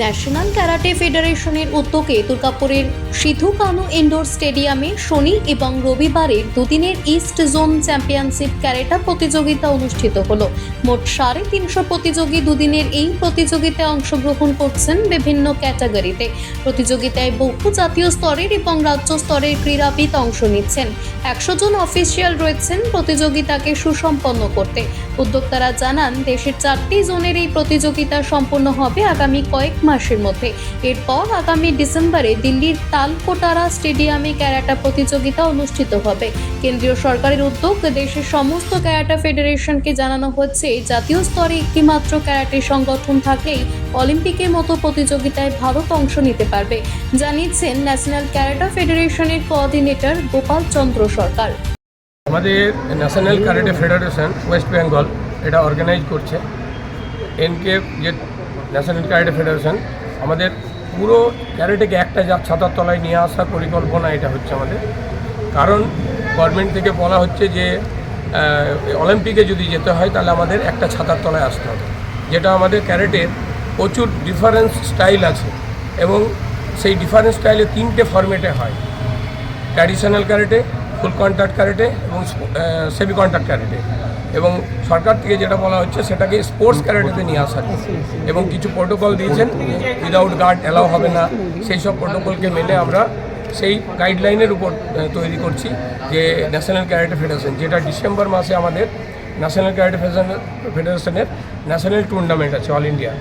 National karate ফেডারেশনের উদ্যোগে দুর্গাপুরের সিধু কানু ইনডোর স্টেডিয়ামে শনি এবং রবিবারের দুদিনের ইস্ট জোন চ্যাম্পিয়নশিপ ক্যারেটা প্রতিযোগিতা অনুষ্ঠিত হলো। মোট 350 প্রতিযোগী দুদিনের এই প্রতিযোগিতায় অংশগ্রহণ করছেন বিভিন্ন ক্যাটাগরিতে। প্রতিযোগিতায় বহু জাতীয় স্তরের এবং রাজ্য স্তরের ক্রীড়াবিদ অংশ নিচ্ছেন। 100 জন অফিসিয়াল রয়েছেন প্রতিযোগিতাকে সুসম্পন্ন করতে। উদ্যোক্তারা জানান, দেশের 4টি জোনের এই প্রতিযোগিতা সম্পন্ন হবে আগামী কয়েক মাসের মধ্যে। এরপর আগামী ডিসেম্বরে দিল্লির তালকোটারা স্টেডিয়ামে ক্যারাটা প্রতিযোগিতা অনুষ্ঠিত হবে। কেন্দ্রীয় সরকারের উদ্যোগ, দেশের সমস্ত ক্যারাটা ফেডারেশনকে জানানো হচ্ছে জাতীয় স্তরে একটিমাত্র ক্যারাটে সংগঠন থাকলেই অলিম্পিকের মতো প্রতিযোগিতায় ভারত অংশ নিতে পারবে, জানিয়েছেন ন্যাশনাল ক্যারাটা ফেডারেশনের কোঅর্ডিনেটর গোপাল চন্দ্র সরকার। আমাদের national karate federation West Bengal এটা অর্গানাইজ করছে। এনকে যে ন্যাশনাল ক্যারাটে ফেডারেশন আমাদের পুরো ক্যারাটেকে একটা ছাতার তলায় নিয়ে আসার পরিকল্পনা এটা হচ্ছে আমাদের। কারণ গভর্নমেন্ট থেকে বলা হচ্ছে যে অলিম্পিকে যদি যেতে হয় তাহলে আমাদের একটা ছাতার তলায় আসতে হবে, যেটা আমাদের ক্যারাটের প্রচুর ডিফারেন্স স্টাইল আছে এবং সেই ডিফারেন্স স্টাইলে 3টে ফরম্যাটে হয়: ট্র্যাডিশনাল ক্যারাটে, ফুল কন্ট্যাক্ট ক্যারাটে এবং সেমি কন্ট্যাক্ট ক্যারাটে। এবং সরকার থেকে যেটা বলা হচ্ছে সেটাকে স্পোর্টস ক্যারাটেতে নিয়ে আসা এবং কিছু প্রোটোকল দিয়েছেন, উইদাউট গার্ড অ্যালাউ হবে না। সেই সব প্রোটোকলকে মেনে আমরা সেই গাইডলাইনের উপর তৈরি করছি যে ন্যাশনাল ক্যারাটে ফেডারেশন, যেটা ডিসেম্বর মাসে আমাদের ন্যাশনাল ক্যারাটে ফেডারেশনের ন্যাশনাল টুর্নামেন্ট আছে অল ইন্ডিয়া।